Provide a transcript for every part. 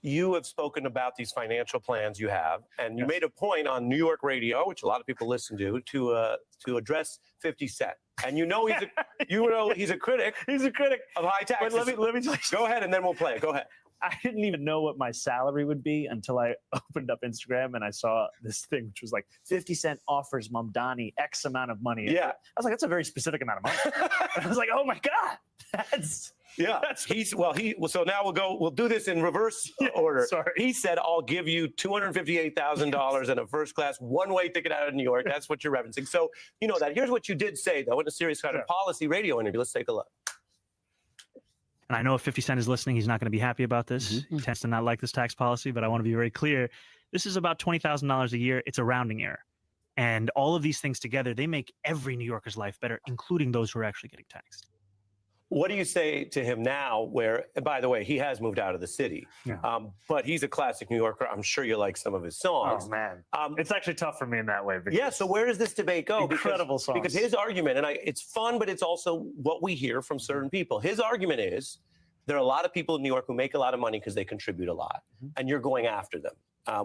you have spoken about these financial plans you have, and you made a point on New York radio, which a lot of people listen to address 50 Cent. And he's a critic. He's a critic of high taxes. But let me tell you. Go ahead, and then we'll play it. Go ahead. I didn't even know what my salary would be until I opened up Instagram and I saw this thing, which was like 50 Cent offers Mamdani X amount of money. Yeah. I was like, that's a very specific amount of money. And I was like, oh my God, so now we'll do this in reverse order. Sorry. He said, I'll give you $258,000 and a first class one-way ticket out of New York. That's what you're referencing. So you know that. Here's what you did say, though, in a serious kind of policy radio interview. Let's take a look. And I know if 50 Cent is listening, he's not going to be happy about this. He tends to not like this tax policy, but I want to be very clear. This is about $20,000 a year. It's a rounding error. And all of these things together, they make every New Yorker's life better, including those who are actually getting taxed. What do you say to him now where, by the way, he has moved out of the city, but he's a classic New Yorker. I'm sure you like some of his songs. Oh, man. It's actually tough for me in that way. So where does this debate go? Incredible songs. Because his argument, and it's fun, but it's also what we hear from certain people. His argument is there are a lot of people in New York who make a lot of money because they contribute a lot, and you're going after them.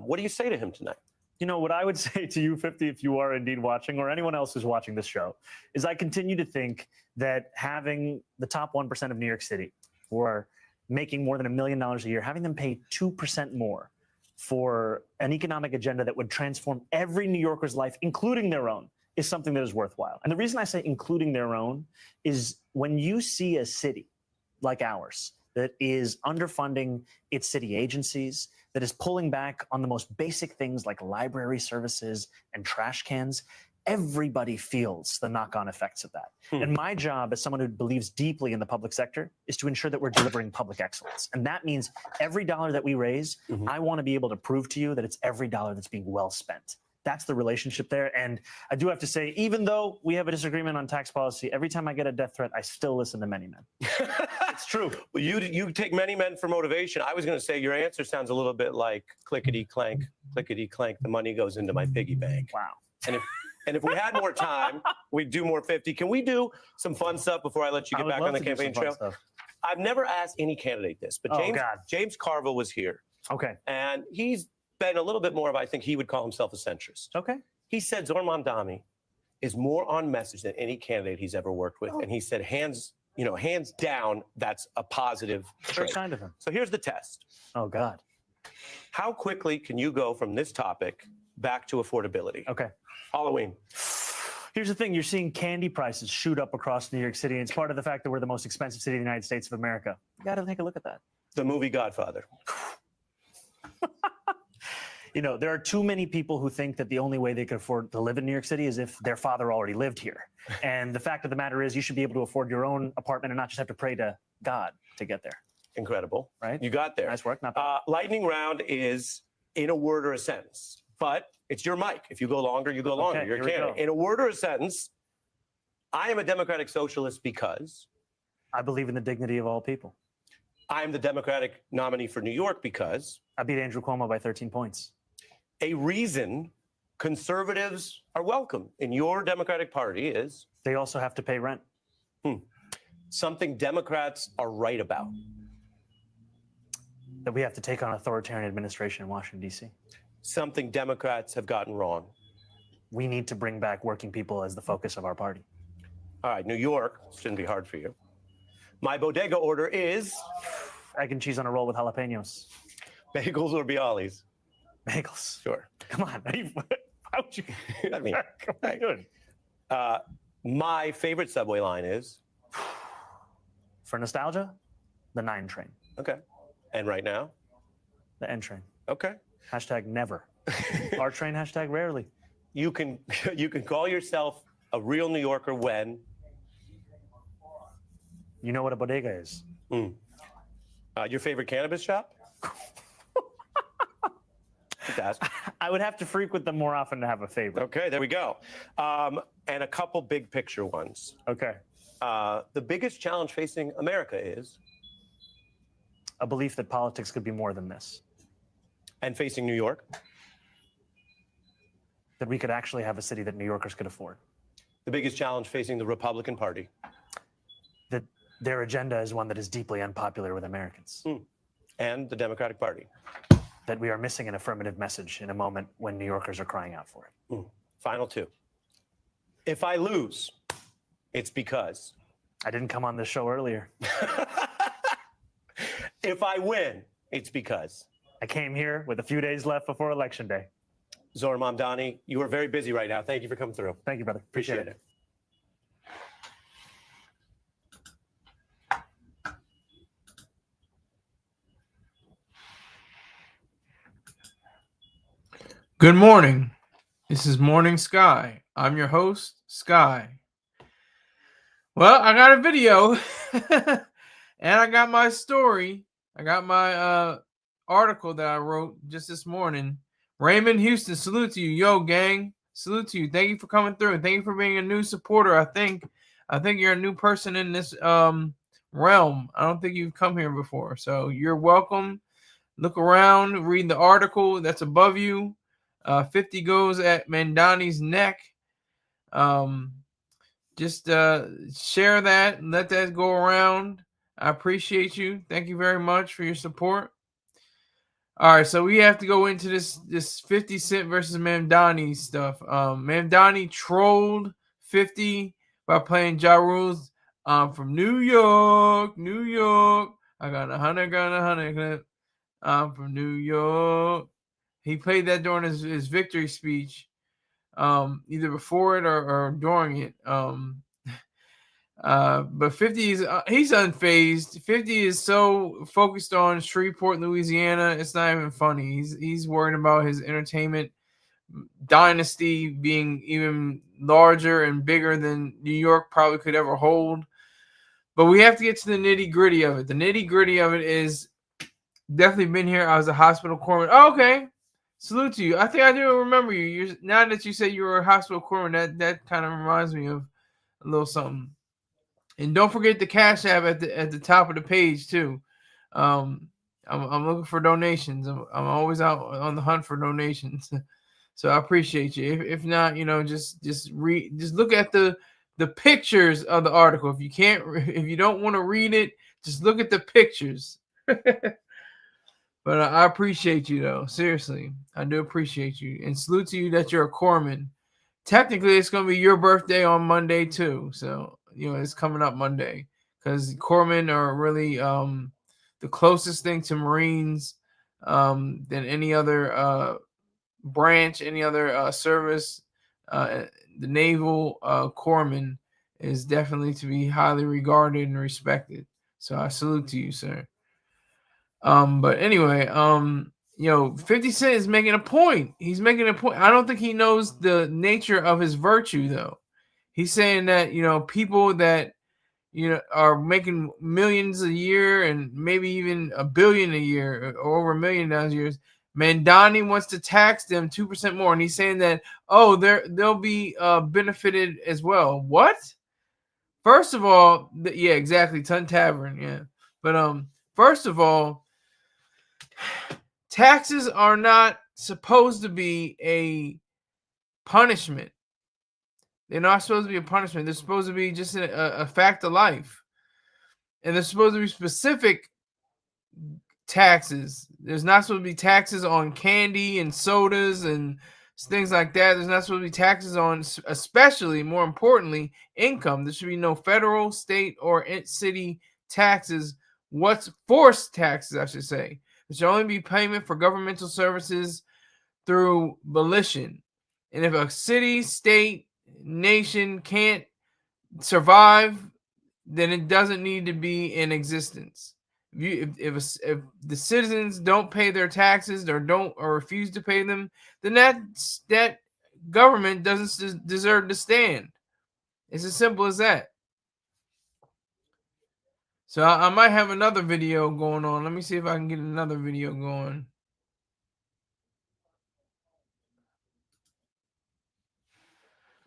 What do you say to him tonight? You know, what I would say to you, 50, if you are indeed watching, or anyone else who's watching this show, is I continue to think that having the top 1% of New York City, who are making more than $1 million a year, having them pay 2% more for an economic agenda that would transform every New Yorker's life, including their own, is something that is worthwhile. And the reason I say including their own is when you see a city like ours that is underfunding its city agencies, that is pulling back on the most basic things like library services and trash cans, everybody feels the knock-on effects of that. And my job as someone who believes deeply in the public sector is to ensure that we're delivering public excellence. And that means every dollar that we raise, I want to be able to prove to you that it's every dollar that's being well spent. That's the relationship there. And I do have to say, even though we have a disagreement on tax policy, every time I get a death threat, I still listen to Many Men. It's true. Well, you take Many Men for motivation. I was going to say your answer sounds a little bit like clickety clank, the money goes into my piggy bank. Wow. And if we had more time, we'd do more 50. Can we do some fun stuff before I let you get back on the campaign trail? I've never asked any candidate this, but James Carville was here. Okay. And he's been a little bit more of, I think he would call himself a centrist. Okay. He said Zohran Mamdani is more on message than any candidate he's ever worked with. And he said, hands down, that's a positive trait. Kind of him. So here's the test. Oh, God. How quickly can you go from this topic back to affordability? Okay. Halloween. Here's the thing. You're seeing candy prices shoot up across New York City. And it's part of the fact that we're the most expensive city in the United States of America. You got to take a look at that. The movie Godfather. You know, there are too many people who think that the only way they could afford to live in New York City is if their father already lived here. And the fact of the matter is you should be able to afford your own apartment and not just have to pray to God to get there. Incredible. Right? You got there. Nice work. Not bad. Lightning round is in a word or a sentence, but it's your mic. If you go longer, you go longer. Okay, You're a candidate. In a word or a sentence, I am a democratic socialist because? I believe in the dignity of all people. I am the Democratic nominee for New York because? I beat Andrew Cuomo by 13 points. A reason conservatives are welcome in your Democratic Party is? They also have to pay rent. Something Democrats are right about. That we have to take on authoritarian administration in Washington, D.C. Something Democrats have gotten wrong. We need to bring back working people as the focus of our party. All right, New York, shouldn't be hard for you. My bodega order is? Egg and cheese on a roll with jalapenos. Bagels or Bialys? Bagels. Sure. Come on. How would you? I mean, good. My favorite subway line is? For nostalgia, the 9 train. Okay. And right now? The N train. Okay. Hashtag never. R train, hashtag rarely. You can call yourself a real New Yorker when? You know what a bodega is. Your favorite cannabis shop? I would have to frequent them more often to have a favorite. Okay, there we go. And a couple big picture ones. Okay. The biggest challenge facing America is? A belief that politics could be more than this. And facing New York? That we could actually have a city that New Yorkers could afford. The biggest challenge facing the Republican Party? That their agenda is one that is deeply unpopular with Americans. and the Democratic Party. That we are missing an affirmative message in a moment when New Yorkers are crying out for it. Final two. If I lose, it's because I didn't come on this show earlier. If I win, it's because I came here with a few days left before Election Day. Zohran Mamdani, you are very busy right now. Thank you for coming through. Thank you, brother. Appreciate it. Good morning. This is Morning Sky. I'm your host, Sky. Well, I got a video and I got my story. I got my article that I wrote just this morning. Raymond Houston, salute to you. Yo, gang. Salute to you. Thank you for coming through. Thank you for being a new supporter. I think you're a new person in this realm. I don't think you've come here before. So you're welcome. Look around, read the article that's above you. 50 goes at Mamdani's neck. Just share that and let that go around. I appreciate you. Thank you very much for your support. All right, so we have to go into this 50 Cent versus Mamdani stuff. Mamdani trolled 50 by playing Ja Rule's from New York, New York. I got 100. I'm from New York. He played that during his victory speech, either before it or during it. But 50 is he's unfazed. 50 is so focused on Shreveport, Louisiana. It's not even funny. He's worried about his entertainment dynasty being even larger and bigger than New York probably could ever hold. But we have to get to the nitty gritty of it. The nitty gritty of it is definitely been here. I was a hospital corpsman. Oh, okay. Salute to you. I think I do remember you. Now that you say you were a hospital corpsman, that kind of reminds me of a little something. And don't forget the Cash App at the top of the page too. I'm looking for donations. I'm always out on the hunt for donations. So I appreciate you. If not, just look at the pictures of the article. If you don't want to read it, just look at the pictures. But I appreciate you, though. Seriously, I do appreciate you. And salute to you that you're a corpsman. Technically, it's going to be your birthday on Monday, too. So, it's coming up Monday. Because corpsmen are really the closest thing to Marines than any other branch, any other service. The naval corpsman is definitely to be highly regarded and respected. So I salute to you, sir. But anyway, 50 Cent is making a point. He's making a point. I don't think he knows the nature of his virtue, though. He's saying that, people that, are making millions a year and maybe even $1 billion a year or over $1 million a year, Mamdani wants to tax them 2% more. And he's saying that, they'll be benefited as well. What? First of all, yeah, exactly. Ton Tavern. Yeah. But, first of all, taxes are not supposed to be a punishment. They're not supposed to be a punishment. They're supposed to be just a fact of life. And they're supposed to be specific taxes. There's not supposed to be taxes on candy and sodas and things like that. There's not supposed to be taxes on, especially, more importantly, income. There should be no federal, state, or city taxes. What's forced taxes, I should say. There should only be payment for governmental services through volition. And if a city, state, nation can't survive, then it doesn't need to be in existence. If the citizens don't pay their taxes or refuse to pay them, then that government doesn't deserve to stand. It's as simple as that. So I might have another video going on. Let me see if I can get another video going.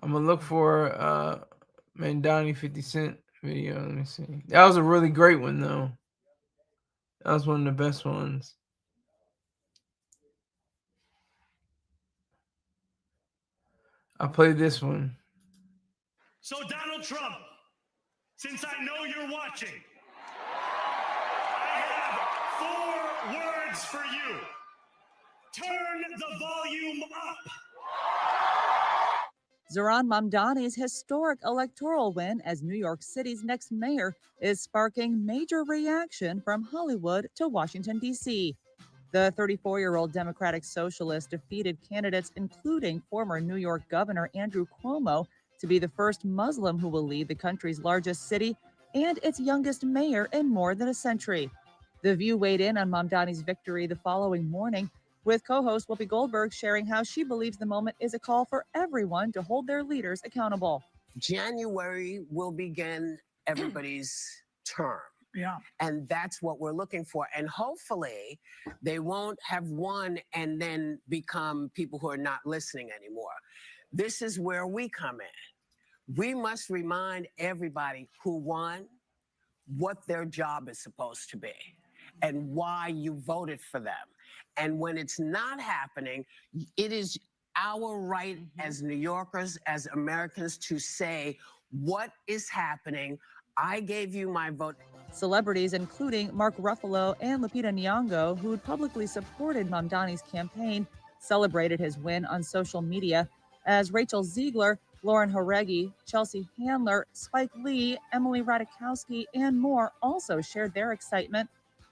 I'm gonna look for Mamdani 50 Cent video. Let me see. That was a really great one, though. That was one of the best ones. I'll play this one. So Donald Trump, since I know you're watching, I have 4 words for you. Turn the volume up. Zohran Mamdani's historic electoral win as New York City's next mayor is sparking major reaction from Hollywood to Washington, D.C. The 34-year-old Democratic Socialist defeated candidates including former New York Governor Andrew Cuomo to be the first Muslim who will lead the country's largest city and its youngest mayor in more than a century. The View weighed in on Mamdani's victory the following morning, with co-host Whoopi Goldberg sharing how she believes the moment is a call for everyone to hold their leaders accountable. January will begin everybody's term. Yeah. And that's what we're looking for. And hopefully they won't have won and then become people who are not listening anymore. This is where we come in. We must remind everybody who won what their job is supposed to be and why you voted for them. And when it's not happening, it is our right as New Yorkers, as Americans, to say what is happening. I gave you my vote. Celebrities, including Mark Ruffalo and Lupita Nyong'o, who publicly supported Mamdani's campaign, celebrated his win on social media, as Rachel Ziegler, Lauren Horegi, Chelsea Handler, Spike Lee, Emily Ratajkowski, and more also shared their excitement.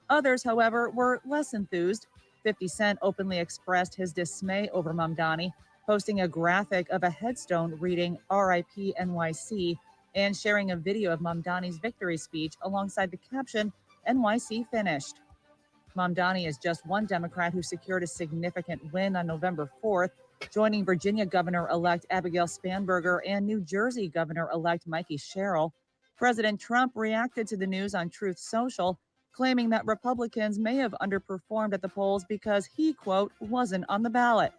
Others, however, were less enthused. 50 Cent openly expressed his dismay over Mamdani, posting a graphic of a headstone reading RIP NYC and sharing a video of Mamdani's victory speech alongside the caption, NYC finished. Mamdani is just one Democrat who secured a significant win on November 4th, joining Virginia Governor-elect Abigail Spanberger and New Jersey Governor-elect Mikey Sherrill. President Trump reacted to the news on Truth Social, claiming that Republicans may have underperformed at the polls because he, quote, wasn't on the ballot.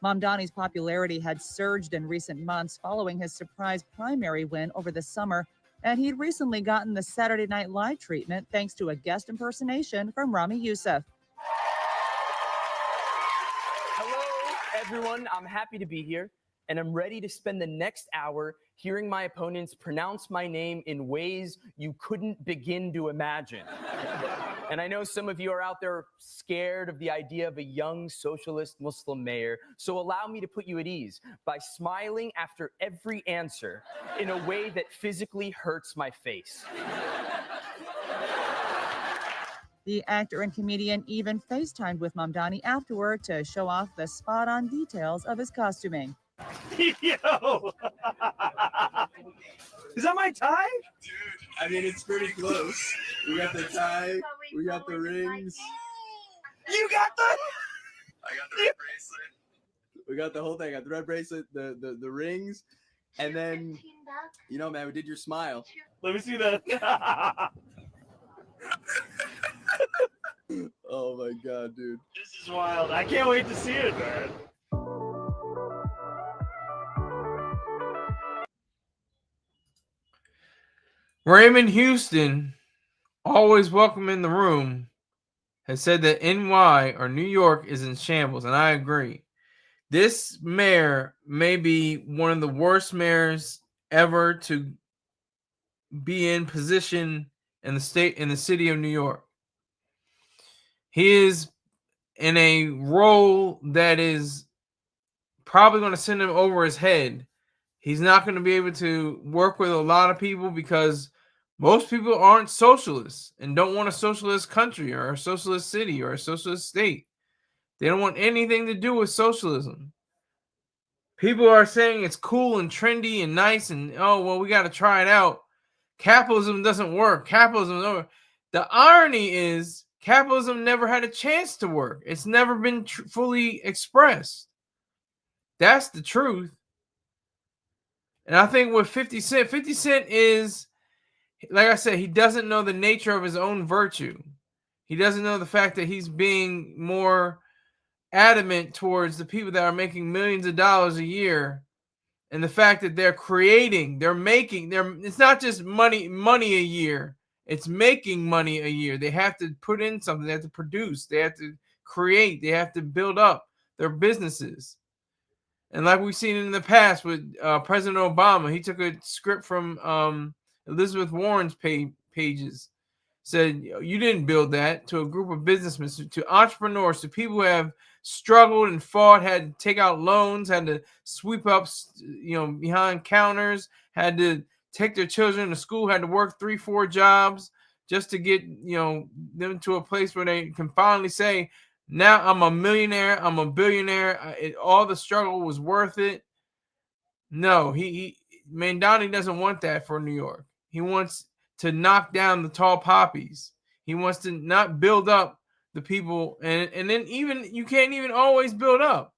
Mamdani's popularity had surged in recent months following his surprise primary win over the summer, and he'd recently gotten the Saturday Night Live treatment thanks to a guest impersonation from Rami Youssef. Hello, everyone. I'm happy to be here, and I'm ready to spend the next hour hearing my opponents pronounce my name in ways you couldn't begin to imagine. And I know some of you are out there scared of the idea of a young socialist Muslim mayor, so allow me to put you at ease by smiling after every answer in a way that physically hurts my face. The actor and comedian even FaceTimed with Mamdani afterward to show off the spot-on details of his costuming. Yo! Is that my tie? Dude, I mean, it's pretty close. We got the tie, we got the rings. You got the... I got the red bracelet. We got the whole thing. I got the red bracelet, the rings, and then, you know, man, we did your smile. Let me see that. Oh my God, dude. This is wild. I can't wait to see it, man. Raymond Houston, always welcome in the room, has said that NY or New York is in shambles, and I agree. This mayor may be one of the worst mayors ever to be in position in the city of New York. He is in a role that is probably going to send him over his head. He's not going to be able to work with a lot of people because most people aren't socialists and don't want a socialist country or a socialist city or a socialist state. They don't want anything to do with socialism. People are saying it's cool and trendy and nice and, oh, well, we got to try it out. Capitalism doesn't work. Capitalism doesn't work. The irony is capitalism never had a chance to work. It's never been fully expressed. That's the truth. And I think with 50 Cent is, like I said, he doesn't know the nature of his own virtue. He doesn't know the fact that he's being more adamant towards the people that are making millions of dollars a year, and the fact that it's not just money a year, it's making money a year. They have to put in something, they have to produce, they have to create, they have to build up their businesses. And like we've seen in the past with President Obama, he took a script from Elizabeth Warren's pages said, you didn't build that, to a group of businessmen, to entrepreneurs, to people who have struggled and fought, had to take out loans, had to sweep up, behind counters, had to take their children to school, had to work 3-4 jobs just to get, them to a place where they can finally say, now I'm a millionaire, I'm a billionaire. All the struggle was worth it. No, Mamdani doesn't want that for New York. He wants to knock down the tall poppies. He wants to not build up the people, and then even you can't even always build up.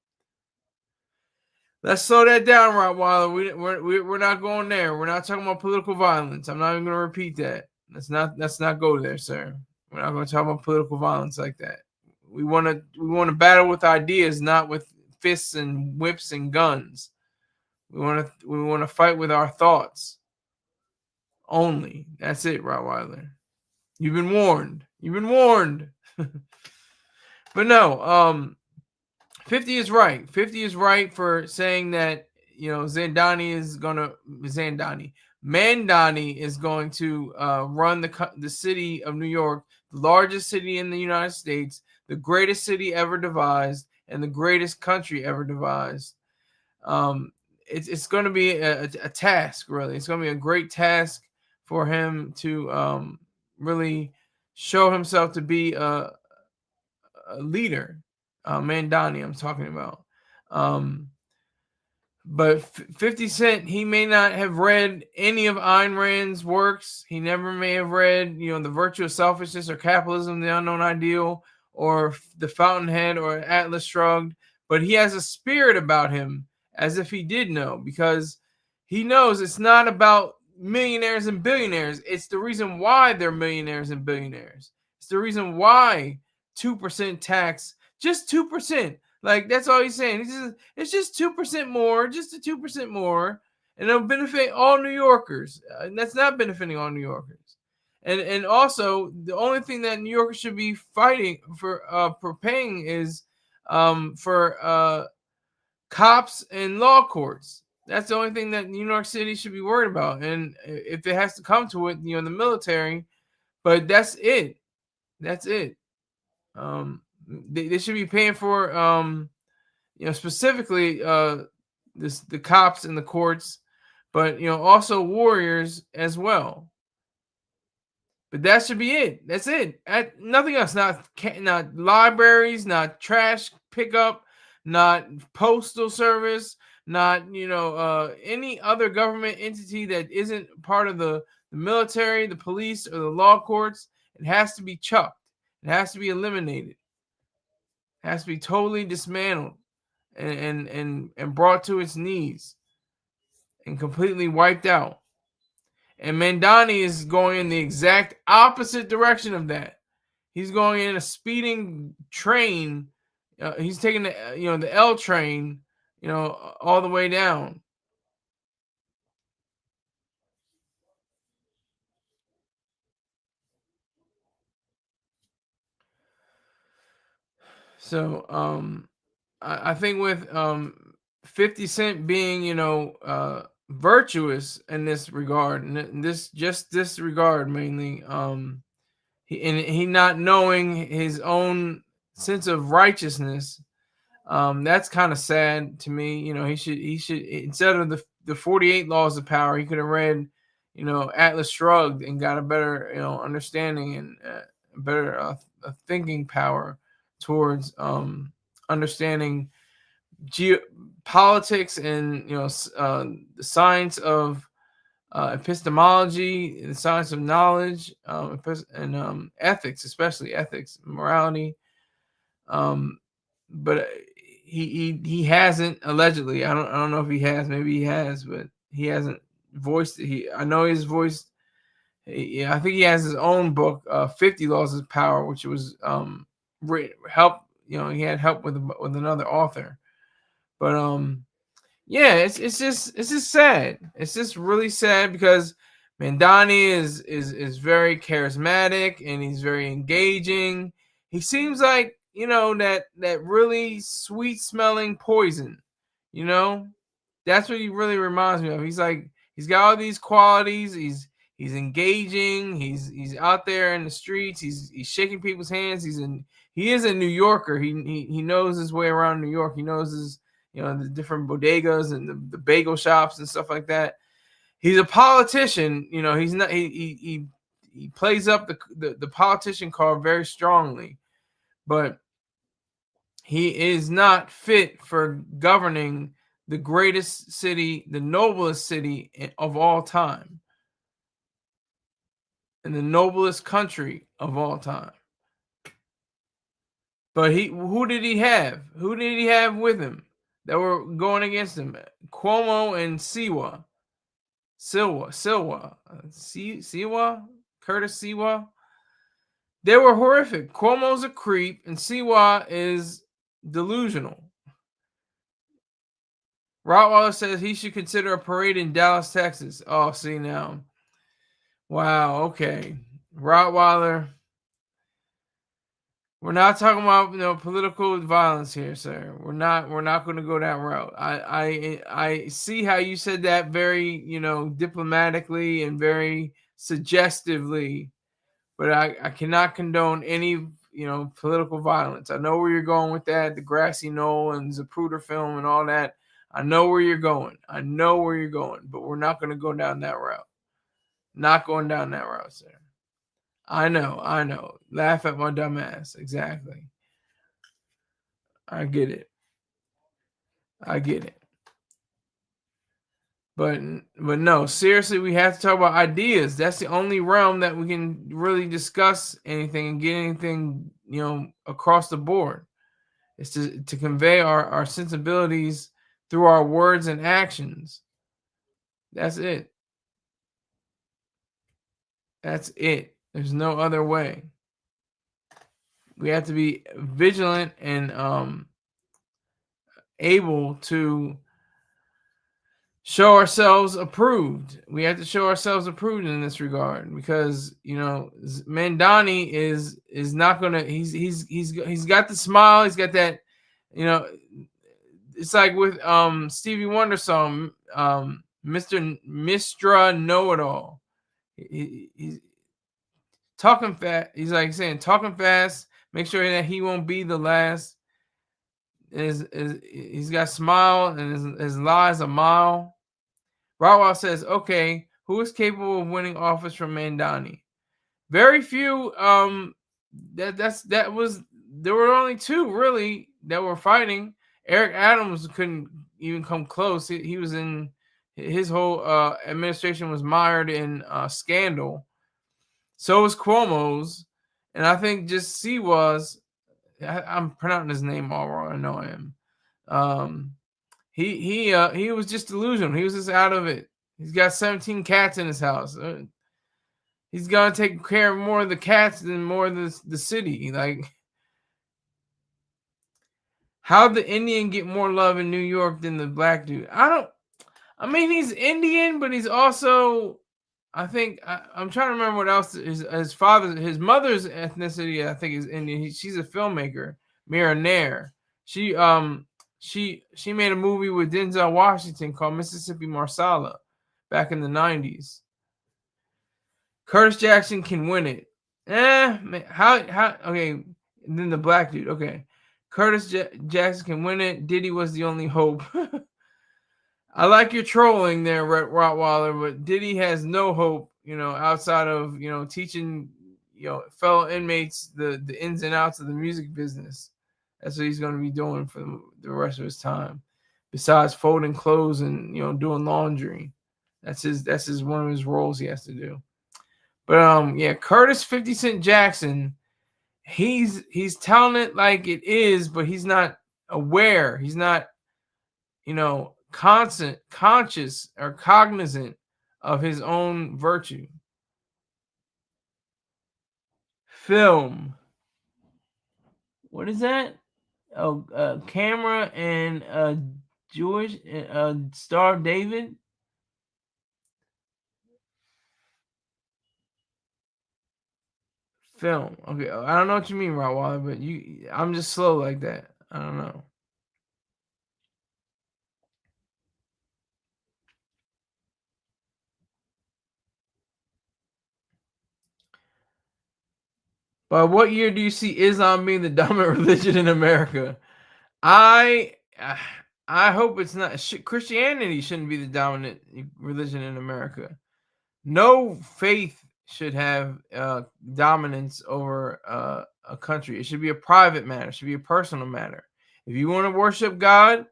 Let's slow that down, Rottweiler. We're not going there. We're not talking about political violence. I'm not even going to repeat that. Let's not go there, sir. We're not going to talk about political violence like that. We want to battle with ideas, not with fists and whips and guns. We want to fight with our thoughts only. That's it, Rottweiler. You've been warned. But no, 50 is right. 50 is right for saying that, Mamdani is going to run the city of New York, the largest city in the United States, the greatest city ever devised, and the greatest country ever devised. It's going to be a task, really. It's going to be a great task for him to really show himself to be a leader. Mamdani, I'm talking about. But 50 Cent, he may not have read any of Ayn Rand's works. He never may have read, The Virtue of Selfishness or Capitalism, the Unknown Ideal, or The Fountainhead or Atlas Shrugged. But he has a spirit about him as if he did know, because he knows it's not about millionaires and billionaires. It's the reason why they're millionaires and billionaires. It's the reason why 2% tax, just 2%. Like, that's all he's saying. It's just 2% more, just a 2% more, and it'll benefit all New Yorkers. And that's not benefiting all New Yorkers. And also, the only thing that New Yorkers should be fighting for paying is for cops and law courts. That's the only thing that New York City should be worried about. And if it has to come to it, the military, but that's it. That's it. They should be paying for, specifically the cops and the courts, but also warriors as well. But that should be it. That's it. Nothing else. Not libraries, not trash pickup, not postal service, not any other government entity that isn't part of the military, the police, or the law courts. It has to be chucked. It has to be eliminated. It has to be totally dismantled and brought to its knees and completely wiped out. And Mamdani is going in the exact opposite direction of that. He's going in a speeding train. He's taking the L train, all the way down. So I think with 50 Cent being virtuous in this regard, and this regard mainly, he not knowing his own sense of righteousness, that's kind of sad to me. He should instead of the 48 laws of power, he could have read Atlas Shrugged and got a better understanding and better thinking power towards understanding politics and the science of epistemology, the science of knowledge, and ethics, especially ethics, morality. But he hasn't, allegedly. I don't know if he has. Maybe he has, but he hasn't voiced it. I know he's voiced. I think he has his own book, 50 Laws of Power, which was help. He had help with another author. But yeah, it's just sad. It's just really sad because Mamdani is very charismatic and he's very engaging. He seems like that really sweet smelling poison. That's what he really reminds me of. He's got all these qualities. He's engaging. He's out there in the streets. He's shaking people's hands. He is a New Yorker. He knows his way around New York. He knows his the different bodegas and the bagel shops and stuff like that. He's a politician. He's not. He plays up the politician card very strongly, but he is not fit for governing the greatest city, the noblest city of all time, and the noblest country of all time. But who did he have? Who did he have with him that were going against him? Cuomo and Siwa. Curtis Siwa. They were horrific. Cuomo's a creep, and Siwa is delusional. Rottweiler says he should consider a parade in Dallas, Texas. Oh, see now. Wow, okay. Rottweiler. We're not talking about political violence here, sir. We're not going to go that route. I see how you said that very diplomatically and very suggestively, but I cannot condone any political violence. I know where you're going with that, the grassy knoll and Zapruder film and all that. I know where you're going. But we're not going to go down that route. Not going down that route, sir. I know. Laugh at my dumb ass. Exactly. I get it. But no, seriously, we have to talk about ideas. That's the only realm that we can really discuss anything and get anything, across the board. It's to convey our sensibilities through our words and actions. That's it. There's no other way. We have to be vigilant and able to show ourselves approved. We have to show ourselves approved in this regard because Mamdani is not gonna. He's got the smile. He's got that. It's like with Stevie Wonder song, Mistra Know It All. He's talking fast. He's like saying talking fast. Make sure that he won't be the last. He's got smile and his lies a mile. Rawal says, okay, who is capable of winning office from Mamdani? Very few. There were only two really that were fighting. Eric Adams couldn't even come close. He was in his whole administration was mired in scandal. So was Cuomo's, and I think just Siwa's. I'm pronouncing his name all wrong. I know I am. He was just delusional. He was just out of it. He's got 17 cats in his house. He's gonna take care of more of the cats than more of the city. Like, how'd the Indian get more love in New York than the black dude? I mean, he's Indian, but he's also, I think, I'm trying to remember what else. His mother's ethnicity, I think, is Indian. She's a filmmaker, Mira Nair. She made a movie with Denzel Washington called Mississippi Marsala back in the 90s. Curtis Jackson can win it. How okay, and then the black dude. Okay. Curtis Jackson can win it. Diddy was the only hope. I like your trolling there, Rottweiler, but Diddy has no hope, outside of, teaching, fellow inmates the ins and outs of the music business. That's what he's going to be doing for the rest of his time. Besides folding clothes and, doing laundry. That's one of his roles he has to do. But Curtis 50 Cent Jackson, he's telling it like it is, but he's not aware. He's not, conscious or cognizant of his own virtue. Film. What is that? Oh, camera and Jewish Star David. Film. Okay, I don't know what you mean, Rottweiler, but I'm just slow like that. I don't know. By what year do you see Islam being the dominant religion in America? I hope it's not. Christianity shouldn't be the dominant religion in America. No faith should have dominance over a country. It should be a private matter. It should be a personal matter. If you want to worship God,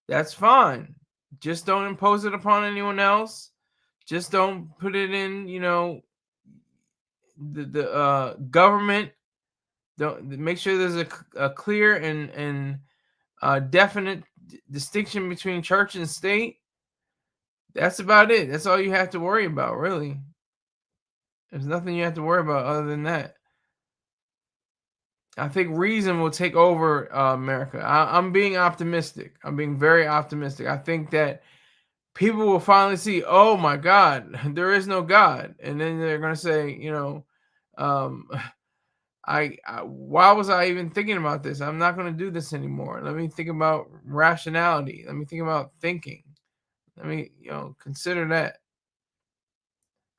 that's fine. Just don't impose it upon anyone else. Just don't put it in, the government. Don't make sure there's a clear and definite distinction between church and state. That's about it. That's all you have to worry about, really. There's nothing you have to worry about other than that. I think reason will take over America. I'm being optimistic. I'm being very optimistic. I think that people will finally see, oh my God, there is no God. And then they're going to say, why was I even thinking about this? I'm not going to do this anymore. Let me think about rationality. Let me think about thinking. Let me, consider that.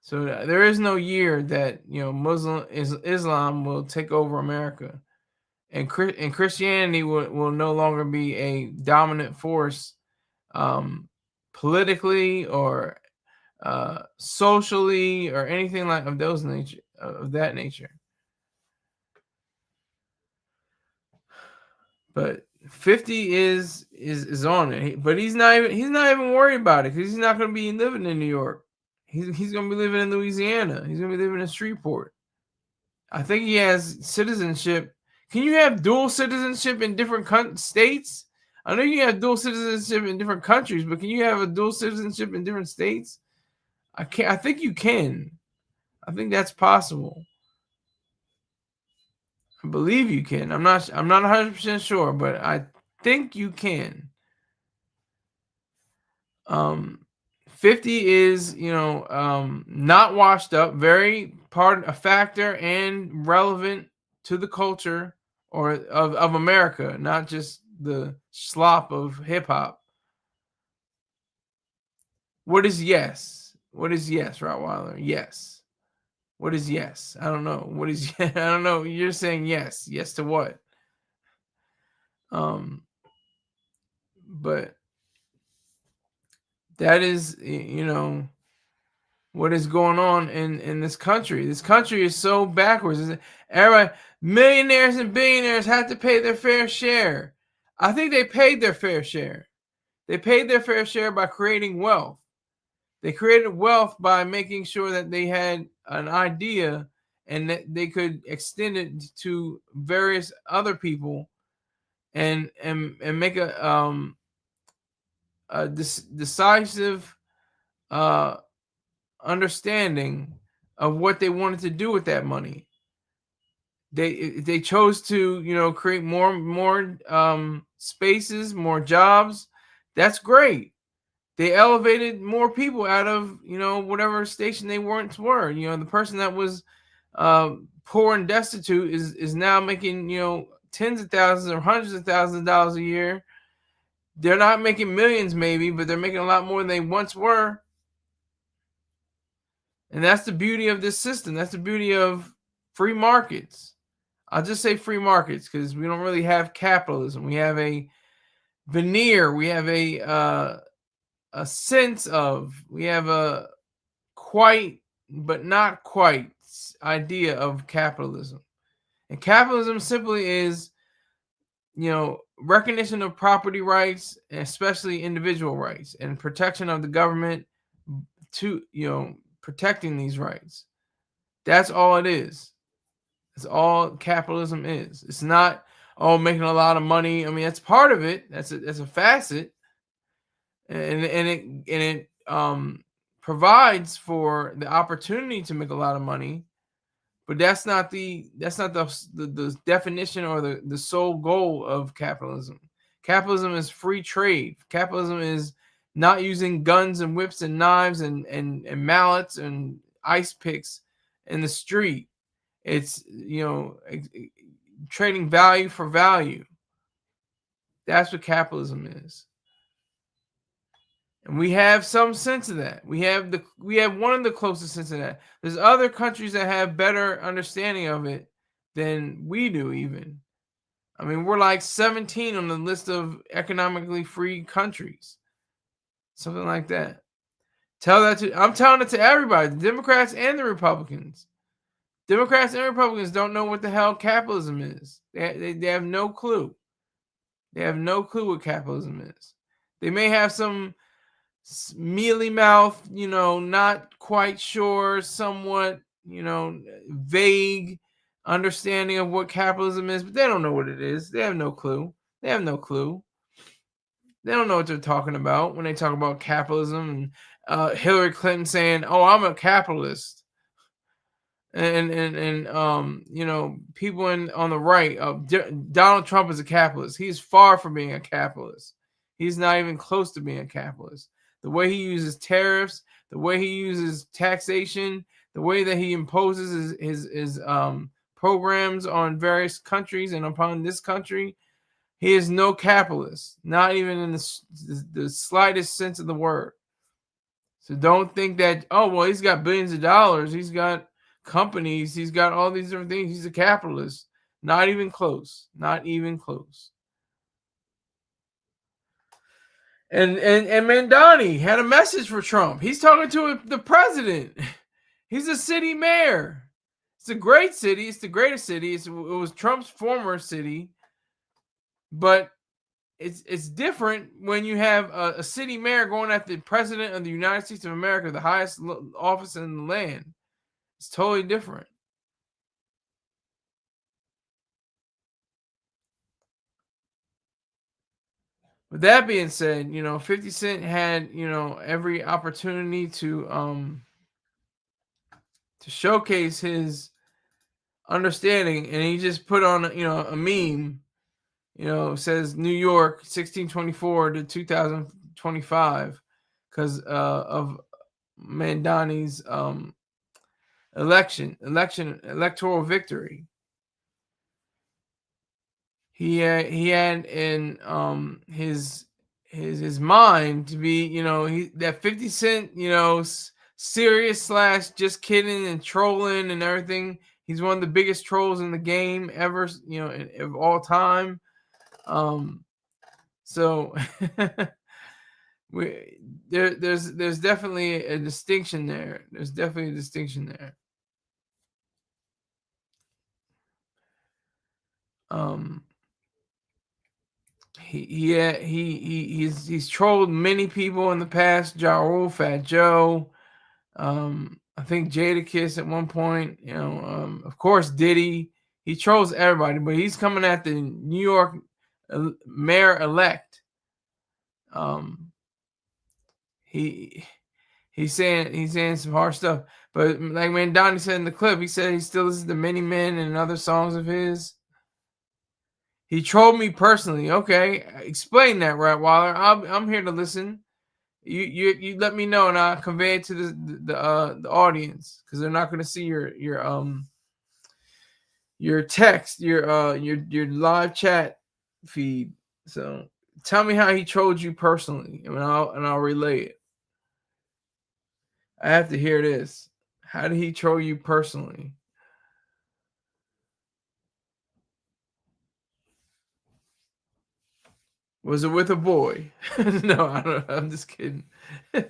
So there is no year that Islam will take over America, and Christianity will no longer be a dominant force, politically or socially or anything like of that nature. But 50 is on it, but he's not even worried about it because he's not going to be living in New York. He's going to be living in Louisiana. He's going to be living in Shreveport. I think he has citizenship. Can you have dual citizenship in different states? I know you can have dual citizenship in different countries, but can you have a dual citizenship in different states? I think you can. I think that's possible. I believe you can. I'm not 100% sure, but I think you can. 50 is, not washed up, very a factor and relevant to the culture or of America, not just the slop of hip hop. What is yes? What is yes, Rottweiler? Yes. What is yes? I don't know. What is I don't know. You're saying yes. Yes to what? But that is, what is going on in this country. This country is so backwards. Everybody, millionaires and billionaires have to pay their fair share. I think they paid their fair share. They paid their fair share by creating wealth. They created wealth by making sure that they had an idea and that they could extend it to various other people and make a decisive understanding of what they wanted to do with that money. They chose to create more spaces, more jobs. That's great. They elevated more people out of whatever station they once were. The person that was poor and destitute is now making tens of thousands or hundreds of thousands of dollars a year. They're not making millions maybe, but they're making a lot more than they once were. And that's the beauty of this system. That's the beauty of free markets. I'll just say free markets because we don't really have capitalism. We have a veneer. We have a sense of, we have a quite but not quite idea of capitalism. And capitalism simply is, recognition of property rights, especially individual rights, and protection of the government to, protecting these rights. That's all it is. That's all capitalism is. It's not, making a lot of money. I mean, that's part of it. That's a facet. And it provides for the opportunity to make a lot of money, but that's not the definition or the sole goal of capitalism. Capitalism is free trade. Capitalism is not using guns and whips and knives and mallets and ice picks in the street. It's trading value for value. That's what capitalism is. And we have some sense of that. We have one of the closest sense of that. There's other countries that have better understanding of it, than we do even. I mean, we're like 17 on the list of economically free countries. Something like that. I'm telling it to everybody, the Democrats and the Republicans. Democrats and Republicans don't know what the hell capitalism is. They have no clue. They have no clue what capitalism is. They may have some mealy mouth, not quite sure, somewhat, vague understanding of what capitalism is, but they don't know what it is. They have no clue. They have no clue. They don't know what they're talking about when they talk about capitalism and Hillary Clinton saying, "Oh, I'm a capitalist," and people on the right. Donald Trump is a capitalist. He's far from being a capitalist. He's not even close to being a capitalist. The way he uses tariffs, the way he uses taxation, the way that he imposes his programs on various countries and upon this country, he is no capitalist, not even in the slightest sense of the word. So don't think that, oh, well, he's got billions of dollars, he's got companies, he's got all these different things, he's a capitalist. Not even close. Not even close. And Mamdani had a message for Trump. He's talking to the president. He's a city mayor. It's a great city. It's the greatest city. It was Trump's former city. But it's different when you have a city mayor going at the president of the United States of America, the highest office in the land. It's totally different. With that being said, 50 Cent had, every opportunity to showcase his understanding, and he just put on, a meme, says New York 1624 to 2025 because of Mamdani's electoral victory. He had in his mind to be, that 50 Cent, serious / just kidding and trolling and everything. He's one of the biggest trolls in the game ever, of all time. So there's definitely a distinction there. There's definitely a distinction there. He's trolled many people in the past. Ja Rule, Fat Joe, I think Jadakiss at one point. Of course Diddy. He trolls everybody, but he's coming at the New York mayor elect. He's saying some harsh stuff, but like Mamdani said in the clip, he said he still listens to Many Men and other songs of his. He trolled me personally. Okay, explain that, Rottweiler. I'm here to listen. You let me know, and I'll convey it to the audience, because they're not going to see your text, your live chat feed. So tell me how he trolled you personally, and I'll relay it. I have to hear this. How did he troll you personally? Was it with a boy? No, I don't know. I'm just kidding. But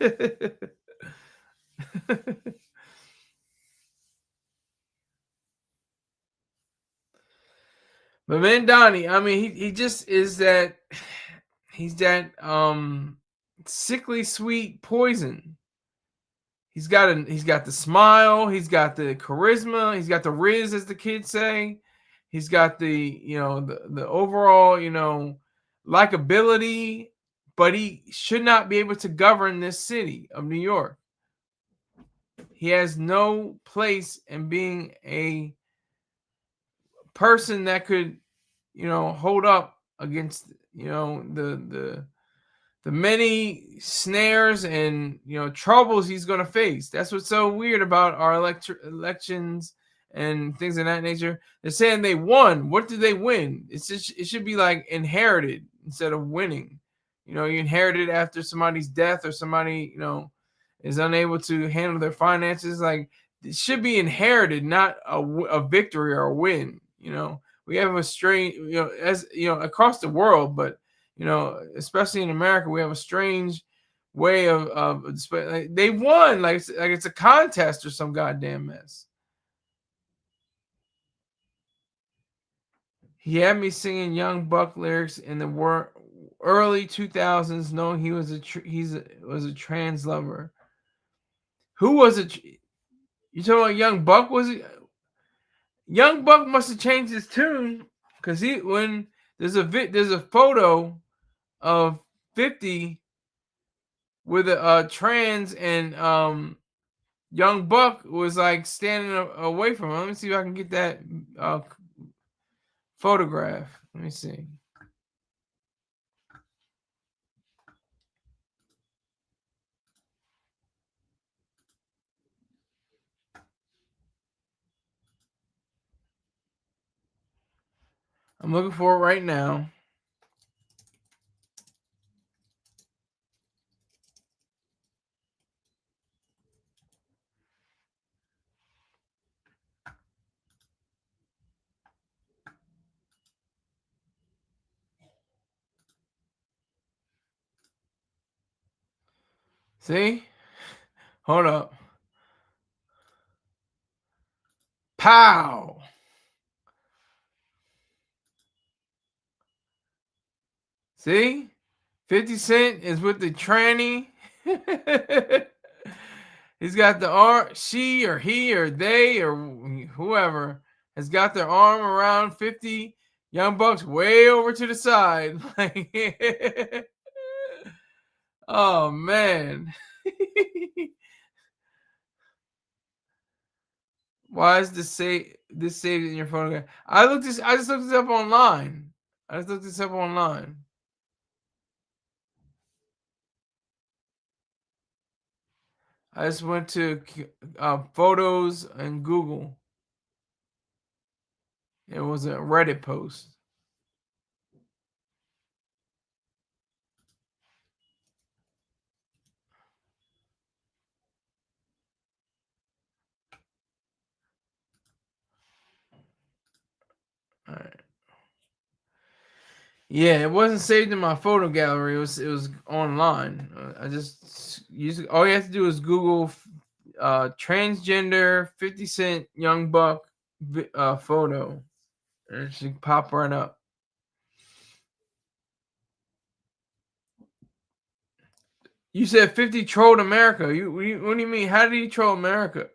Mamdani, I mean, he just is that. He's that sickly sweet poison. He's got the smile. He's got the charisma. He's got the riz, as the kids say. He's got the the overall likability, but he should not be able to govern this city of New York. He has no place in being a person that could, hold up against, the many snares and, troubles he's going to face. That's what's so weird about our elections and things of that nature. They're saying they won. What did they win? It should be like inherited instead of winning. You inherit it after somebody's death, or somebody, is unable to handle their finances. Like, it should be inherited, not a victory or a win. We have a strange, as across the world, but especially in America, we have a strange way of like, they won like it's a contest or some goddamn mess. He had me singing Young Buck lyrics in the early 2000s, knowing he was was a trans lover. Who was it? You talking about Young Buck? Was it Young Buck? Must have changed his tune because when there's a photo of 50 with a trans, and Young Buck was like standing away from him. Let me see if I can get that photograph. Let me see. I'm looking for it right now. See? Hold up. Pow! See? 50 Cent is with the tranny. He's got the arm, she or he or they or whoever has got their arm around 50. Young Buck's way over to the side. Oh man. Why is this saved in your photograph? I just looked this up online. I just went to photos and Google. It was a Reddit post. All right. Yeah, it wasn't saved in my photo gallery. It was online. I just all you have to do is Google transgender 50 Cent Young Buck photo, and it should pop right up. You said 50 trolled America. What do you mean? How did he troll America?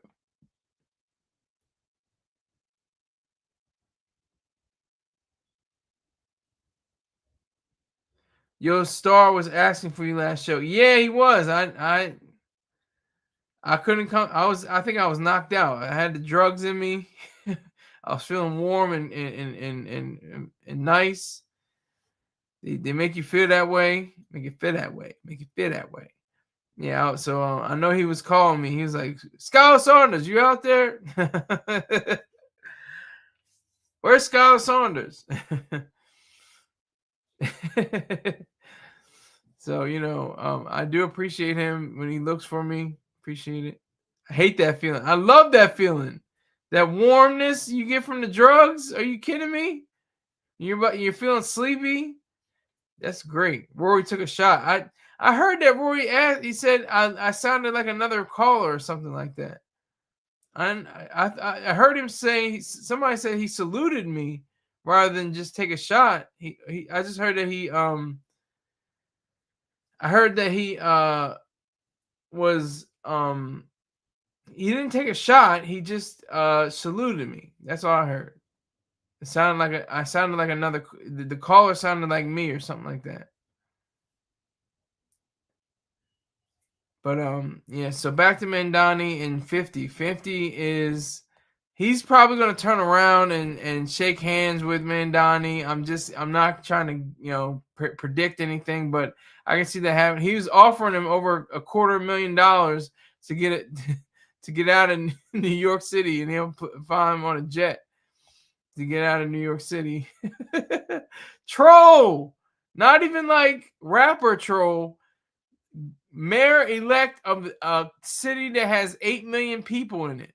Your star was asking for you last show. Yeah, he was. I couldn't come. I think I was knocked out. I had the drugs in me. I was feeling warm and nice. They make you feel that way. Make it feel that way. Yeah. So I know he was calling me. He was like, "Skylar Saunders, you out there? Where's Skylar Saunders?" So I do appreciate him when he looks for me. Appreciate it. I hate that feeling. I love that feeling. That warmness you get from the drugs. Are you kidding me? You're feeling sleepy. That's great. Rory took a shot. I heard that Rory asked. He said I sounded like another caller or something like that. I heard him say, somebody said he saluted me rather than just take a shot. I just heard that he was he didn't take a shot. He just saluted me. That's all I heard. It sounded like I sounded like another. The caller sounded like me or something like that. But yeah. So back to Mamdani and 50. 50 is he's probably going to turn around and shake hands with Mamdani. I'm not trying to predict anything, but I can see that happening. He was offering him over $250,000 to get it to get out of New York City, and he'll fly him on a jet to get out of New York City. Troll, not even like rapper troll. Mayor-elect of a city that has 8 million people in it.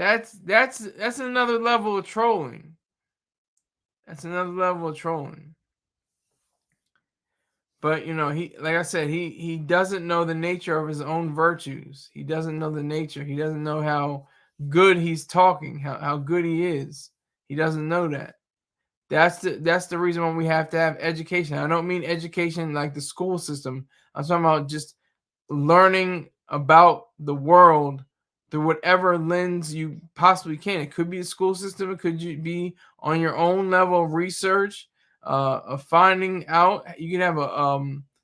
That's another level of trolling. That's another level of trolling. But he, like I said, he doesn't know the nature of his own virtues. He doesn't know the nature. He doesn't know how good he's talking, how good he is. He doesn't know that. That's the reason why we have to have education. I don't mean education like the school system. I'm talking about just learning about the world through whatever lens you possibly can. It could be the school system. It could be on your own level of research, of finding out. You can have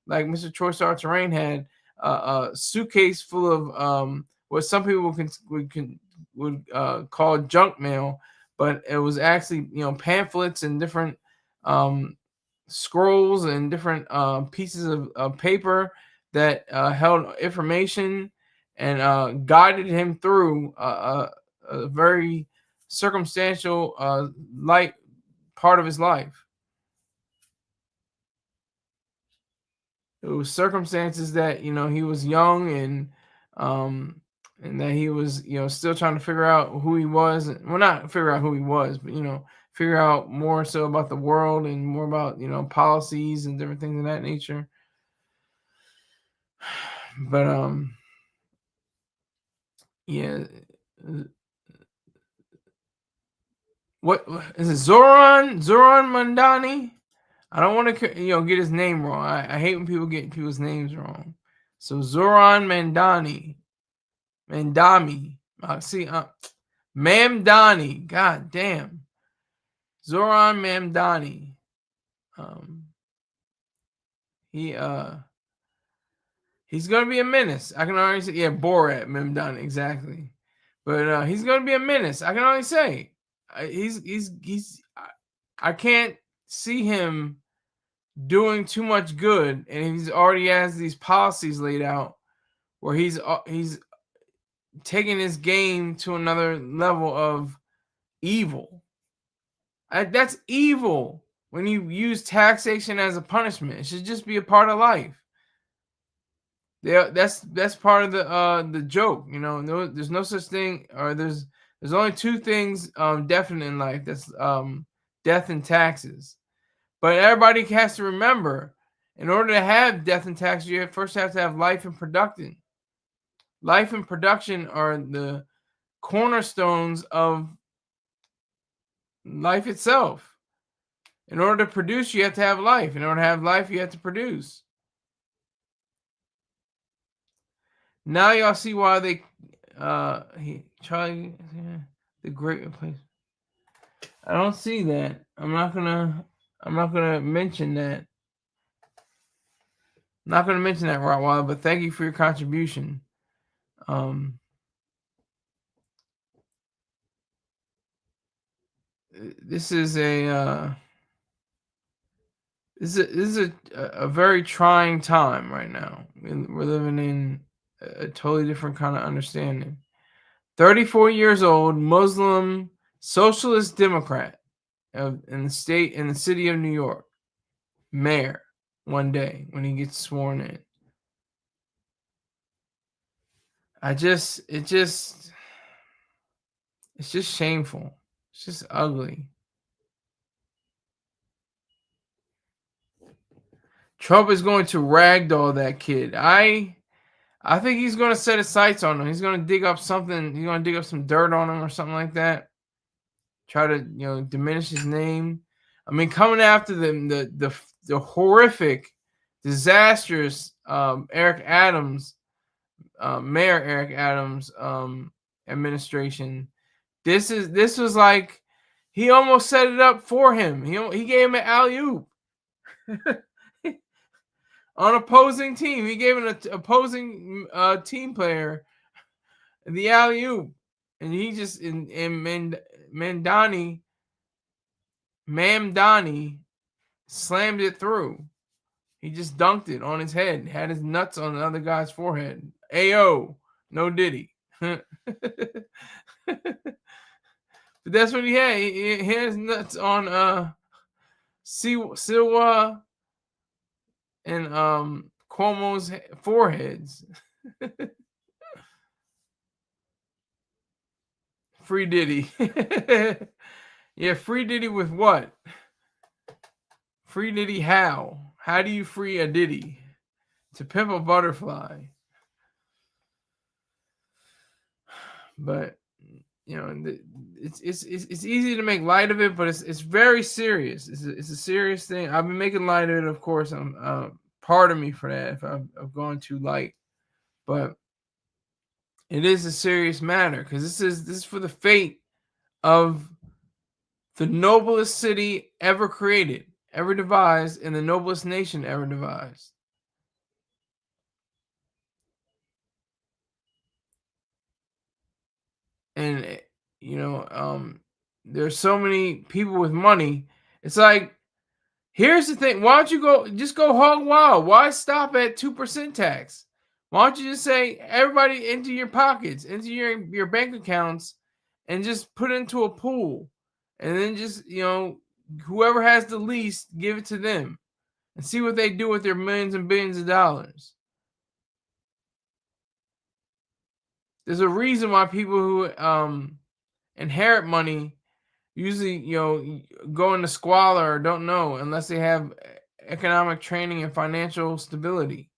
like Mr. Troy Star Terrain had a suitcase full of what some people would call junk mail, but it was actually pamphlets and different scrolls and different pieces of paper that held information and guided him through a very circumstantial light part of his life. It was circumstances that he was young and that he was still trying to figure out who he was. Well, not figure out who he was, but figure out more so about the world and more about policies and different things of that nature. But yeah, what is it? Zohran Mamdani? I don't want to get his name wrong. I hate when people get people's names wrong. So Zohran Mamdani. Mamdani. God damn. Zohran Mamdani. He's gonna be a menace. I can already say, yeah, Borat Mamdani, exactly. But he's gonna be a menace. I can only say, I can't see him doing too much good, and he's already has these policies laid out where he's taking his game to another level of evil. That's evil when you use taxation as a punishment. It should just be a part of life. That's part of the joke. There's no such thing, or there's only two things definite in life. That's death and taxes. But everybody has to remember, in order to have death and taxes, you first have to have life and production. Life and production are the cornerstones of life itself. In order to produce, you have to have life. In order to have life, you have to produce. Now y'all see why they Charlie the Great Replacement. I don't see that. I'm not gonna mention that. I'm not gonna mention that, Rottweiler, but thank you for your contribution. This is a very trying time right now. We're living in a totally different kind of understanding. 34 years old, Muslim socialist Democrat in the city of New York, mayor, one day when he gets sworn in. It's just shameful. It's just ugly. Trump is going to ragdoll that kid. I think he's going to set his sights on him. He's going to dig up something. He's going to dig up some dirt on him or something like that. Try to diminish his name. I mean, coming after them, the horrific, disastrous Eric Adams, Mayor Eric Adams administration. This was like he almost set it up for him. He gave him an alley-oop. On opposing team, he gave an opposing team player the alley-oop, and he just Mamdani slammed it through. He just dunked it on his head, had his nuts on the other guy's forehead. Ayo, no diddy. But that's what he had. He had his nuts on Silwa and Cuomo's foreheads. Free Diddy. Yeah, free Diddy with what? Free Diddy how? How do you free a Diddy? To pimp a butterfly. But it's easy to make light of it, but it's very serious. It's a serious thing. I've been making light of it, of course. I'm pardon me for that if I've gone too light, but it is a serious matter because this is for the fate of the noblest city ever created, ever devised, and the noblest nation ever devised. And there's so many people with money. It's like, here's the thing. Why don't you just go hog wild? Why stop at 2% tax? Why don't you just say everybody into your pockets, into your bank accounts, and just put it into a pool, and then just whoever has the least, give it to them, and see what they do with their millions and billions of dollars. There's a reason why people who inherit money usually go into squalor or don't know unless they have economic training and financial stability.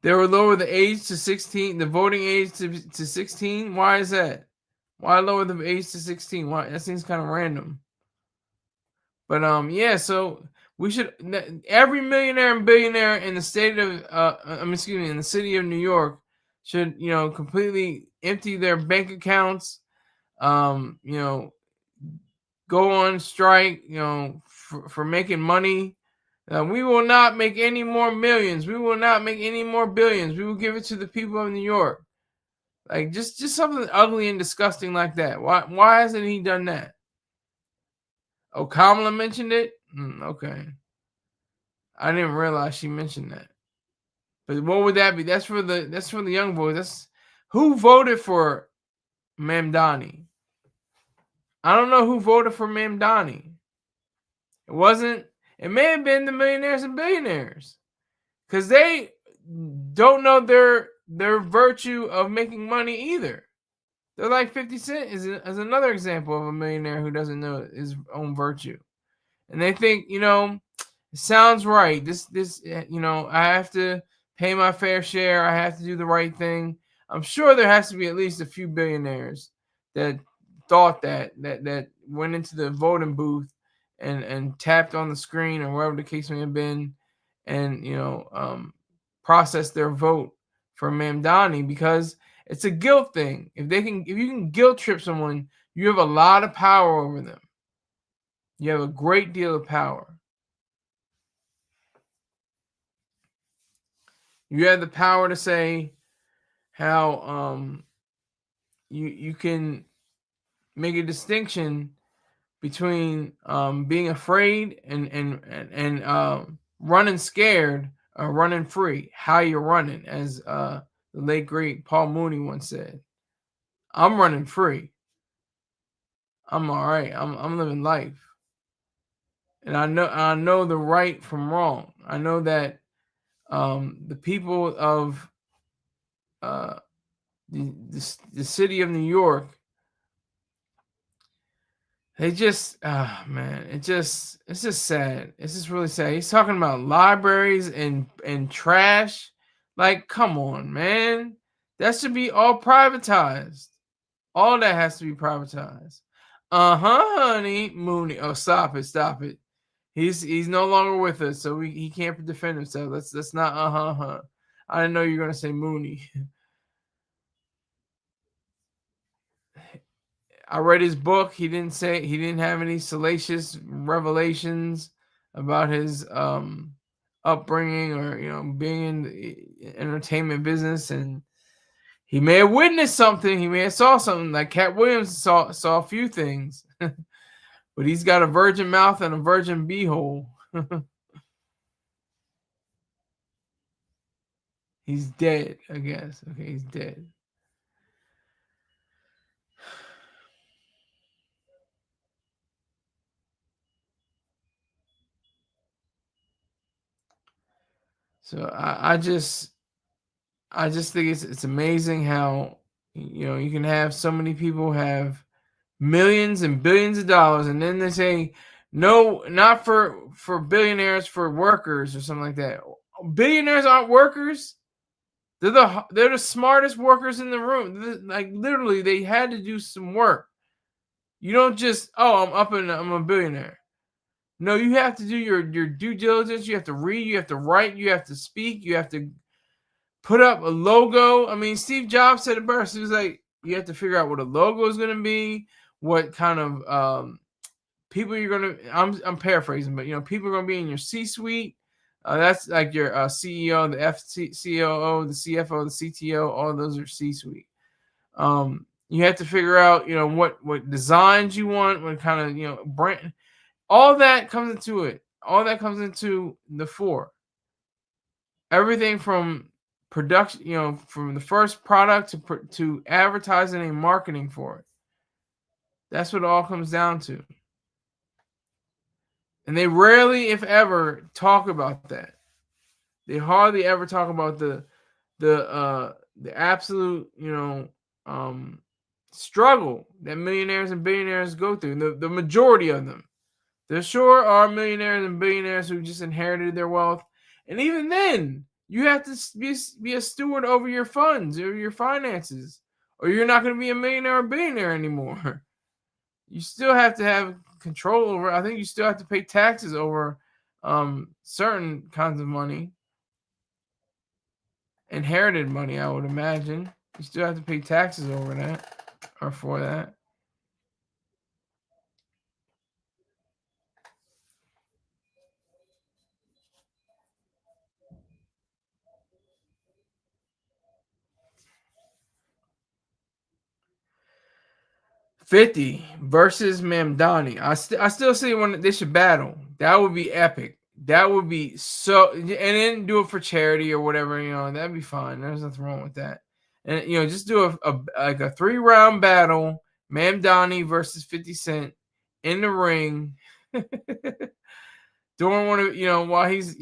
They were lower the age to 16, the voting age to 16. Why is that? Why lower the age to 16? Why? That seems kind of random. But yeah, so we should, every millionaire and billionaire in the state of in the city of New York should completely empty their bank accounts, go on strike, for making money. We will not make any more millions. We will not make any more billions. We will give it to the people of New York. Like just something ugly and disgusting like that. Why hasn't he done that? Oh, Kamala mentioned it? Okay. I didn't realize she mentioned that. But what would that be? That's for the young boys. That's who voted for Mamdani. I don't know who voted for Mamdani. It may have been the millionaires and billionaires. Because they don't know their virtue of making money either. They're like 50 Cent is another example of a millionaire who doesn't know his own virtue. And they think, it sounds right. I have to pay my fair share. I have to do the right thing. I'm sure there has to be at least a few billionaires that thought that went into the voting booth and tapped on the screen or wherever the case may have been and processed their vote for Mamdani, because it's a guilt thing. If you can guilt trip someone, you have a lot of power over them. You have a great deal of power. You have the power to say how you can make a distinction between being afraid and running scared or running free. How you're running, as the late great Paul Mooney once said. I'm running free. I'm all right. I'm living life, and I know the right from wrong. I know that the people of the city of New York, they just man, it's just sad. It's just really sad. He's talking about libraries and trash. Like, come on, man. That should be all privatized. All that has to be privatized. Honey, Mooney. Oh, stop it. He's no longer with us, so he can't defend himself. That's not I didn't know you were gonna say Mooney. I read his book. He didn't have any salacious revelations about his upbringing or being in the entertainment business, and he may have witnessed something. He may have saw something. Like Cat Williams saw a few things, but he's got a virgin mouth and a virgin beehole. He's dead, I guess. Okay, he's dead. So I just think it's amazing how You can have so many people have millions and billions of dollars, and then they say no, not for billionaires, for workers or something like that. Billionaires aren't workers. They're the smartest workers in the room. Like literally, they had to do some work. You don't just I'm a billionaire. No, you have to do your due diligence. You have to read. You have to write. You have to speak. You have to put up a logo. I mean, Steve Jobs said it best. He was like, you have to figure out what a logo is going to be, what kind of people you're going to. I'm paraphrasing, but people are going to be in your C-suite. That's like your CEO, the COO, the CFO, the CTO. All those are C-suite. You have to figure out, what designs you want, what kind of, brand. All that comes into it. All that comes into the four. Everything from production, from the first product to advertising and marketing for it. That's what it all comes down to. And they rarely, if ever, talk about that. They hardly ever talk about the absolute, struggle that millionaires and billionaires go through. The majority of them. There sure are millionaires and billionaires who just inherited their wealth. And even then, you have to be a steward over your funds or your finances, or you're not going to be a millionaire or billionaire anymore. You still have to have control over. I think you still have to pay taxes over certain kinds of money. Inherited money, I would imagine. You still have to pay taxes over that or for that. $50 versus Mamdani. I still see when they should battle. That would be epic. That would be so, and then do it for charity or whatever. That'd be fine. There's nothing wrong with that. And just do a 3-round battle. Mamdani versus 50 Cent in the ring. Don't want to, while he's,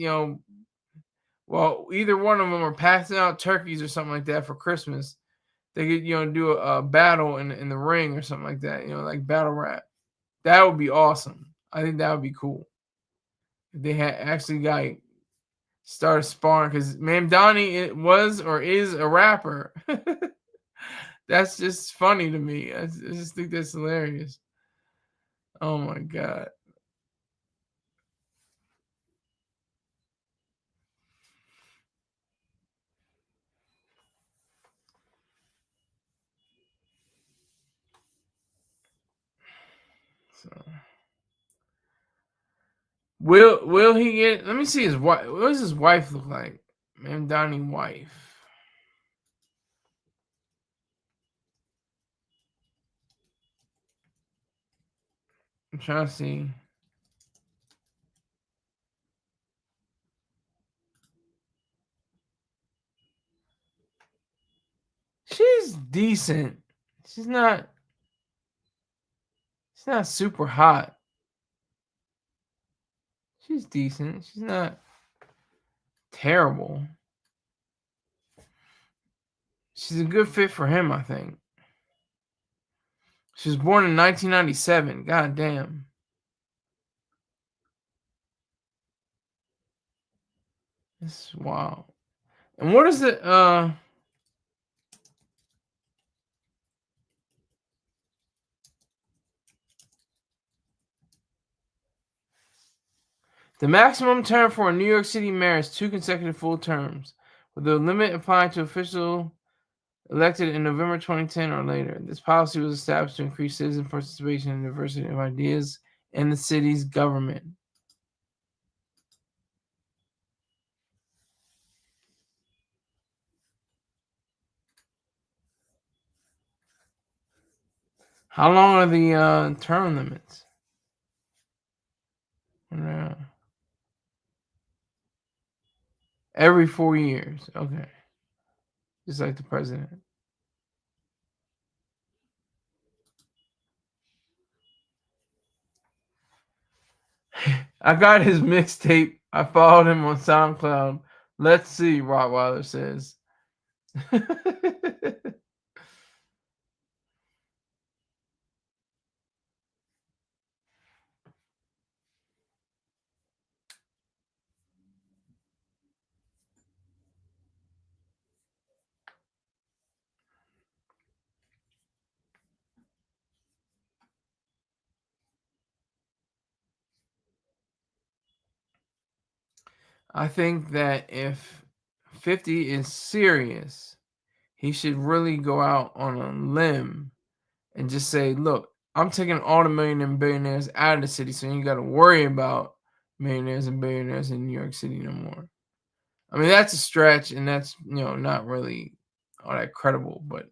while either one of them are passing out turkeys or something like that for Christmas. They could, do a battle in the ring or something like that, like battle rap. That would be awesome. I think that would be cool. If they had actually started sparring, because Mamdani was or is a rapper. That's just funny to me. I just think that's hilarious. Oh my God. So will he get? Let me see his wife. What does his wife look like? Mamdani wife. I'm trying to see. She's decent. She's not super hot. She's decent. She's not terrible. She's a good fit for him, I think. She was born in 1997. God damn. This is wild. And what is it? The maximum term for a New York City mayor is 2 consecutive full terms, with the limit applying to officials elected in November 2010 or later. This policy was established to increase citizen participation and diversity of ideas in the city's government. How long are the term limits? Every 4 years. Okay. Just like the president. I got his mixtape. I followed him on SoundCloud. Let's see, Rottweiler says. I think that if 50 is serious, he should really go out on a limb and just say, look, I'm taking all the millionaires and billionaires out of the city, so you ain't got to worry about millionaires and billionaires in New York City no more. I mean, that's a stretch, and that's, not really all that credible, but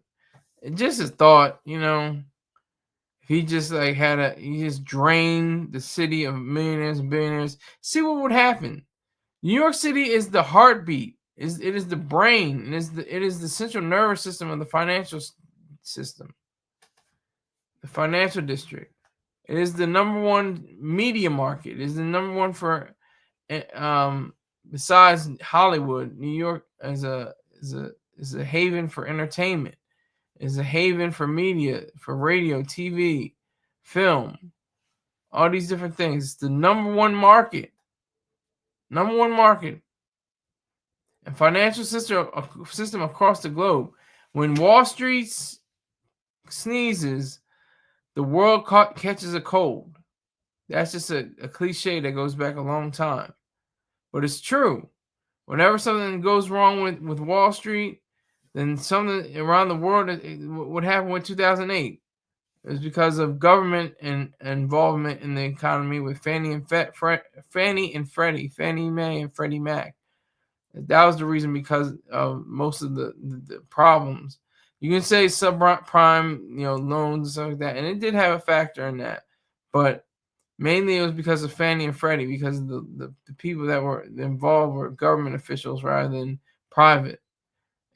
it's just a thought, if he just he just drained the city of millionaires and billionaires, see what would happen. New York City is the heartbeat. It is the brain. It is the central nervous system of the financial system, the financial district. It is the number one media market. It is the number one for, besides Hollywood. New York is a haven for entertainment. Is a haven for media, for radio, TV, film, all these different things. It's the number one market. Number one market. And financial system across the globe. When Wall Street sneezes, the world catches a cold. That's just a cliche that goes back a long time. But it's true. Whenever something goes wrong with Wall Street, then something around the world, what happened with 2008? It was because of government and involvement in the economy with Fannie Mae and Freddie Mac. That was the reason, because of most of the problems. You can say subprime, loans and stuff like that, and it did have a factor in that. But mainly it was because of Fannie and Freddie, because of the people that were involved were government officials rather than private.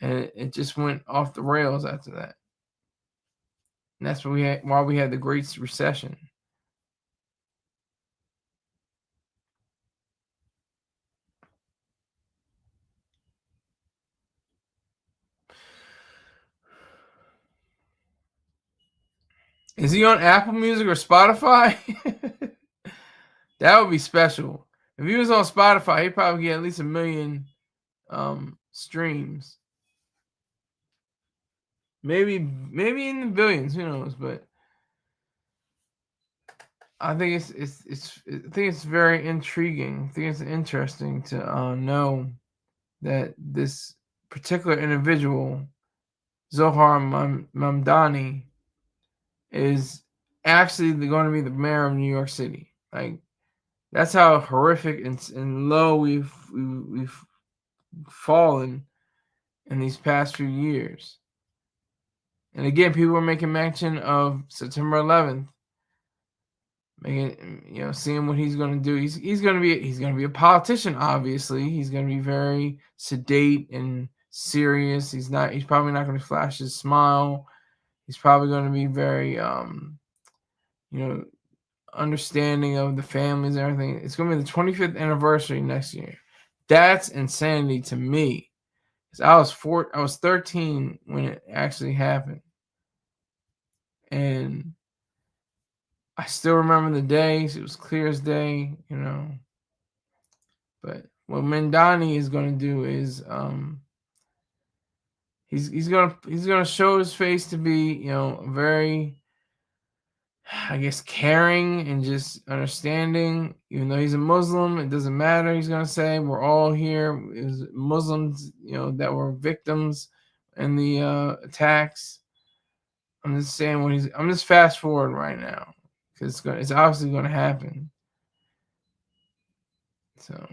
And it just went off the rails after that. And that's why we had the Great Recession. Is he on Apple Music or Spotify? That would be special. If he was on Spotify, he'd probably get at least 1 million streams. Maybe in the billions, who knows? But I think it's very intriguing. I think it's interesting to know that this particular individual, Zohran Mamdani, is actually going to be the mayor of New York City. Like, that's how horrific and low we've fallen in these past few years. And again, people are making mention of September 11th, seeing what he's going to do. He's going to be a politician. Obviously, he's going to be very sedate and serious. He's probably not going to flash his smile. He's probably going to be very, understanding of the families and everything. It's going to be the 25th anniversary next year. That's insanity to me. I was 13 when it actually happened, and I still remember the days. It was clear as day, But what Mamdani is going to do is, he's gonna show his face to be, very, I guess, caring and just understanding. Even though he's a Muslim, it doesn't matter. He's gonna say we're all here as Muslims, that were victims in the attacks. I'm just saying I'm just fast forward right now, because it's obviously going to happen. So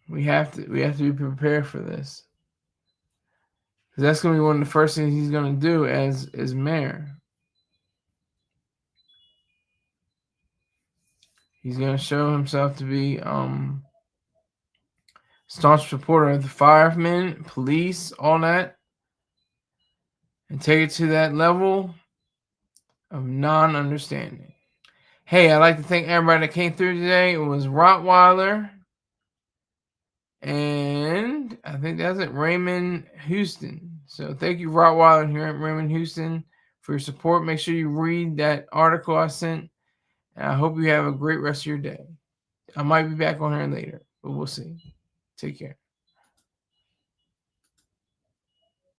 we have to be prepared for this, because that's going to be one of the first things he's going to do as mayor. He's going to show himself to be staunch supporter of the firemen, police, all that, and take it to that level of non-understanding. Hey, I'd like to thank everybody that came through today. It was Rottweiler, and I think that's it, Raymond Houston. So thank you, Rottweiler, here at Raymond Houston, for your support. Make sure you read that article I sent, and I hope you have a great rest of your day. I might be back on here later, but we'll see. Take care.